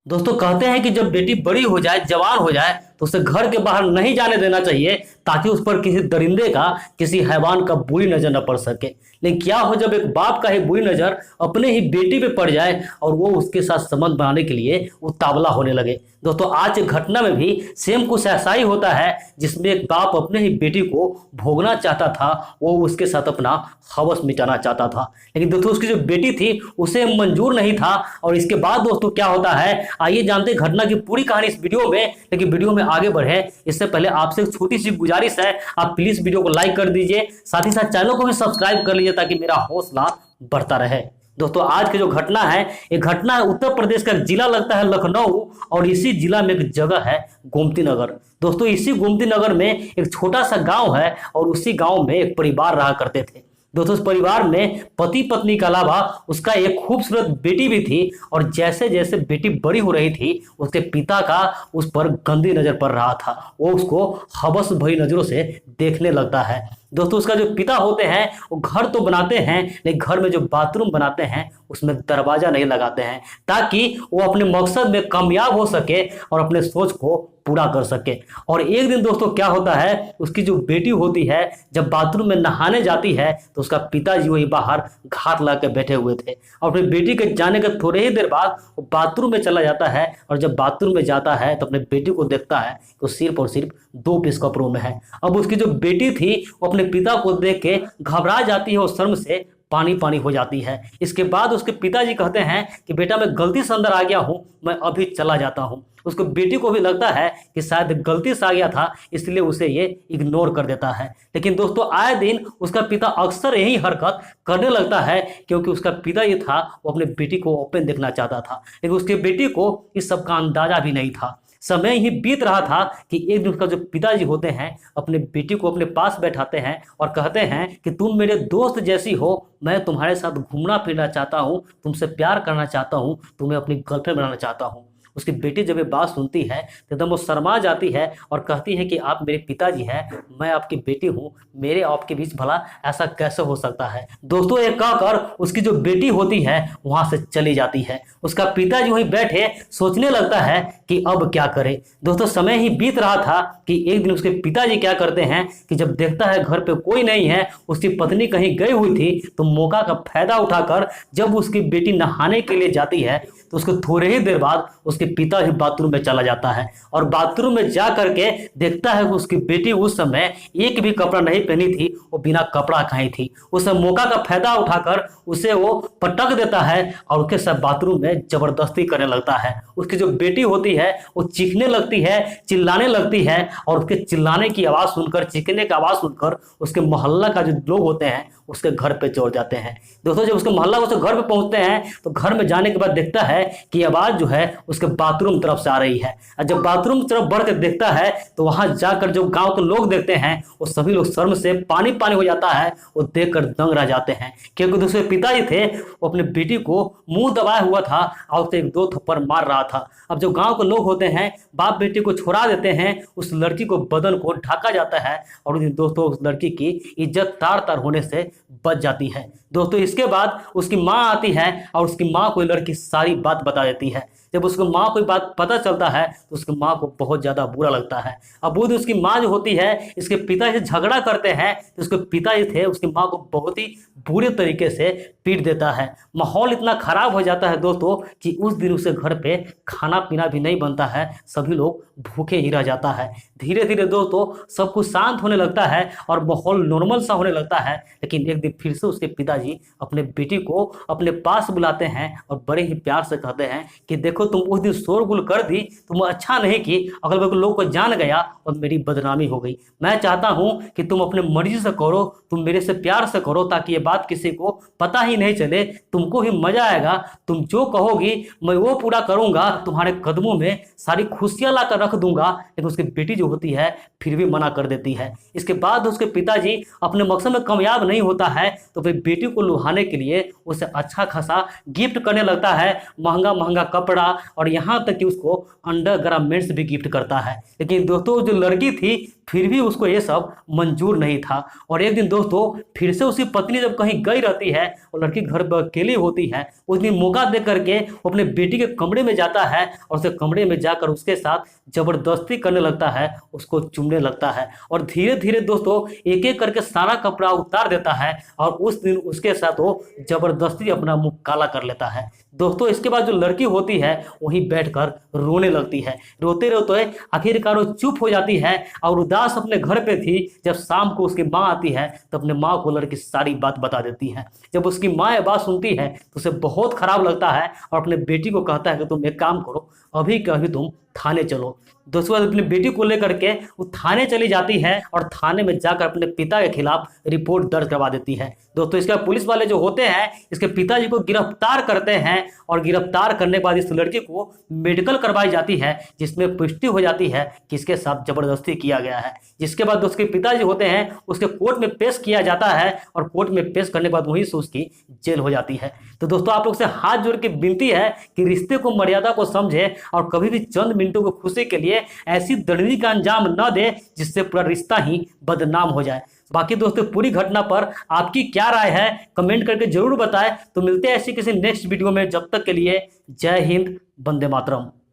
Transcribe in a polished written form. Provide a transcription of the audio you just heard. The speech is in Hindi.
दोस्तों कहते हैं कि जब बेटी बड़ी हो जाए, जवान हो जाए, तो उसे घर के बाहर नहीं जाने देना चाहिए, ताकि उस पर किसी दरिंदे का, किसी हैवान का बुरी नजर न पड़ सके। लेकिन क्या हो जब एक बाप का ही बुरी नजर अपने ही बेटी पे पड़ जाए और वो उसके साथ संबंध बनाने के लिए उतावला होने लगे। दोस्तों आज एक घटना में भी सेम कुछ ऐसा ही होता है, जिसमें एक बाप अपने ही बेटी को भोगना चाहता था, वो उसके साथ अपना हवस मिटाना चाहता था। लेकिन दोस्तों उसकी जो बेटी थी उसे मंजूर नहीं था। और इसके बाद दोस्तों क्या होता है, आइए जानते हैं घटना की पूरी कहानी इस वीडियो में। लेकिन वीडियो में आगे बढ़े इससे पहले आपसे एक छोटी सी गुजारिश है, आप प्लीज वीडियो को लाइक कर दीजिए, साथ ही साथ चैनल को भी सब्सक्राइब कर लीजिए ताकि मेरा हौसला बढ़ता रहे। दोस्तों आज की जो घटना है, एक घटना है उत्तर प्रदेश का जिला लगता है लखनऊ, और इसी जिला में एक जगह है गोमती नगर। दोस्तों इसी गोमती नगर में एक छोटा सा गांव है और उसी गांव में एक परिवार रहा करते थे। दोस्तों उस परिवार में पति पत्नी के अलावा उसका एक खूबसूरत बेटी भी थी। और जैसे जैसे बेटी बड़ी हो रही थी, उसके पिता का उस पर गंदी नजर पड़ रहा था, वो उसको हवस भरी नजरों से देखने लगता है। दोस्तों उसका जो पिता होते हैं वो घर तो बनाते हैं, लेकिन घर में जो बाथरूम बनाते हैं उसमें दरवाजा नहीं लगाते हैं, ताकि वो अपने मकसद में कामयाब हो सके और अपने सोच को पूरा कर सके। और एक दिन दोस्तों क्या होता है, उसकी जो बेटी होती है जब बाथरूम में नहाने जाती है, तो उसका पिताजी वही बाहर घात ला के बैठे हुए थे। और अपनी बेटी के जाने के थोड़े ही देर बाद वो बाथरूम में चला जाता है, और जब बाथरूम में जाता है तो अपने बेटी को देखता है तो सिर्फ और सिर्फ 2 पीस कपड़ों में है। अब उसकी जो बेटी थी वो अपने पिता को देख के घबरा जाती है और शर्म से पानी पानी हो जाती है। इसके बाद उसके पिताजी कहते हैं कि बेटा मैं गलती से अंदर आ गया हूं, मैं अभी चला जाता हूं। उसको बेटी को भी लगता है कि शायद गलती से आ गया था, इसलिए उसे ये इग्नोर कर देता है। लेकिन दोस्तों आए दिन उसका पिता अक्सर यही हरकत करने लगता है, क्योंकि उसका पिता ये था वो अपने बेटी को ओपन देखना चाहता था, लेकिन उसकी बेटी को इस सब का अंदाजा भी नहीं था। समय ही बीत रहा था कि एक दिन उसका जो पिताजी होते हैं अपने बेटी को अपने पास बैठाते हैं और कहते हैं कि तुम मेरे दोस्त जैसी हो, मैं तुम्हारे साथ घूमना फिरना चाहता हूँ, तुमसे प्यार करना चाहता हूँ, तुम्हें अपनी गर्लफ्रेंड बनाना चाहता हूँ। उसकी बेटी जब ये बात सुनती है तो एकदम वो शर्मा जाती है और कहती है कि आप मेरे पिताजी हैं, मैं आपकी बेटी हूँ, मेरे आपके बीच भला ऐसा कैसे हो सकता है। दोस्तों ये कहकर उसकी जो बेटी होती है वहां से चली जाती है। उसका पिताजी वहीं बैठे सोचने लगता है कि अब क्या करे। दोस्तों समय ही बीत रहा था कि एक दिन उसके पिताजी क्या करते हैं कि जब देखता है घर पे कोई नहीं है, उसकी पत्नी कहीं गई हुई थी, तो मौका का फायदा उठाकर जब उसकी बेटी नहाने के लिए जाती है तो उसको थोड़े ही देर बाद उसके पिता ही बाथरूम में चला जाता है। और बाथरूम में जा करके देखता है कि उसकी बेटी उस समय एक भी कपड़ा नहीं पहनी थी, वो बिना कपड़ा का ही थी। उस मौका का फायदा उठाकर उसे वो पटक देता है और उसके साथ बाथरूम में जबरदस्ती करने लगता है। उसकी जो बेटी होती है वो चीखने लगती है, चिल्लाने लगती है, और उसके चिल्लाने की आवाज सुनकर, चीखने की आवाज सुनकर उसके मोहल्ला का जो लोग होते हैं उसके घर पे चढ़ जाते हैं। दोस्तों जब उसके मोहल्ला उसके घर पे पहुंचते हैं तो घर में जाने के बाद देखता है कि आवाज जो है उसके बाथरूम तरफ से आ रही है। और जब बाथरूम तरफ बढ़ कर देखता है तो वहां जाकर जो गांव के लोग देखते हैं वो सभी लोग शर्म से पानी पानी हो जाता है, वो देखकर दंग रह जाते हैं। क्योंकि दूसरे पिताजी थे वो अपने बेटी को मुंह दबाया हुआ था और उसे 1-2 थप्पड़ मार रहा था। अब जो गांव के लोग होते हैं बाप बेटी को छुड़ा देते हैं, उस लड़की को बदन को ढका जाता है और दोस्तों उस लड़की की इज्जत तार तार होने से बच जाती है। दोस्तों इसके बाद उसकी माँ आती है और उसकी माँ को लड़की सारी बात बता देती है। जब उसको माँ को बात पता चलता है तो उसकी माँ को बहुत ज्यादा बुरा लगता है। अब वो उसकी माँ जो होती है इसके पिता से झगड़ा करते हैं, तो उसके पिताजी थे उसकी माँ को बहुत ही बुरे तरीके से पीट देता है। माहौल इतना खराब हो जाता है दोस्तों कि उस दिन उसे घर पे खाना पीना भी नहीं बनता है, सभी लोग भूखे ही रह जाता है। धीरे धीरे दोस्तों सब कुछ शांत होने लगता है और माहौल नॉर्मल सा होने लगता है। लेकिन एक दिन फिर से उसके पिताजी अपने बेटी को अपने पास बुलाते हैं और बड़े ही प्यार से कहते हैं कि देखो तुम उस दिन शोरगुल कर दी, तुम अच्छा नहीं की, अगल बगल लोग को जान गया और मेरी बदनामी हो गई। मैं चाहता हूं कि तुम अपने मर्जी से करो, तुम मेरे से प्यार से करो, ताकि ये बात किसी को पता ही नहीं चले, तुमको ही मजा आएगा, तुम जो कहोगी मैं वो पूरा करूंगा, तुम्हारे कदमों में सारी खुशियां लाकर रख दूंगा। लेकिन उसकी बेटी जो होती है फिर भी मना कर देती है। इसके बाद उसके पिताजी अपने मकसद में कामयाब नहीं होता है तो फिर बेटी को लुभाने के लिए उसे अच्छा खासा गिफ्ट करने लगता है, महंगा महंगा कपड़ा, और यहाँ तक कि उसको अंडर गारमेंट्स भी गिफ्ट करता है। लेकिन दोस्तों जो लड़की थी फिर भी उसको ये सब मंजूर नहीं था। और एक दिन दोस्तों फिर से उसकी पत्नी जब कहीं गई रहती है और लड़की घर पर अकेली होती है, उस दिन मौका दे करके वो अपने बेटी के कमरे में जाता है और उसके कमरे में जाकर उसके साथ जबरदस्ती करने लगता है, उसको चूमने लगता है और धीरे धीरे दोस्तों एक एक करके सारा कपड़ा उतार देता है और उस दिन उसके साथ वो जबरदस्ती अपना मुंह काला कर लेता है। दोस्तों इसके बाद जो लड़की होती है वहीं बैठकर रोने लगती है। रोते रोते आखिरकार वो चुप हो जाती है और उदास अपने घर पे थी। जब शाम को उसकी माँ आती है तो अपने माँ को लड़की सारी बात बता देती है। जब उसकी माँ ये बात सुनती है तो उसे बहुत खराब लगता है और अपने बेटी को कहता है कि तुम एक काम करो, अभी के अभी तुम थाने चलो। दोस्तों अपनी बेटी को लेकर के वो थाने चली जाती है और थाने में जाकर अपने पिता के खिलाफ रिपोर्ट दर्ज करवा देती है। दोस्तों इसके बाद पुलिस वाले जो होते हैं इसके पिताजी को गिरफ्तार करते हैं और गिरफ्तार करने के बाद इस लड़की को मेडिकल करवाई जाती है जिसमें पुष्टि हो जाती है कि इसके साथ जबरदस्ती किया गया है। जिसके बाद उसके पिताजी होते हैं उसके कोर्ट में पेश किया जाता है और कोर्ट में पेश करने के बाद वहीं से उसकी जेल हो जाती है। तो दोस्तों आप लोग से हाथ जोड़ के विनती है कि रिश्ते को मर्यादा को समझे और कभी भी चंद मिनटों की खुशी के लिए ऐसी दड़नी का अंजाम न दे जिससे पूरा रिश्ता ही बदनाम हो जाए। बाकी दोस्तों पूरी घटना पर आपकी क्या राय है कमेंट करके जरूर बताएं। तो मिलते हैं ऐसी किसी नेक्स्ट वीडियो में, जब तक के लिए जय हिंद, वंदे मातरम।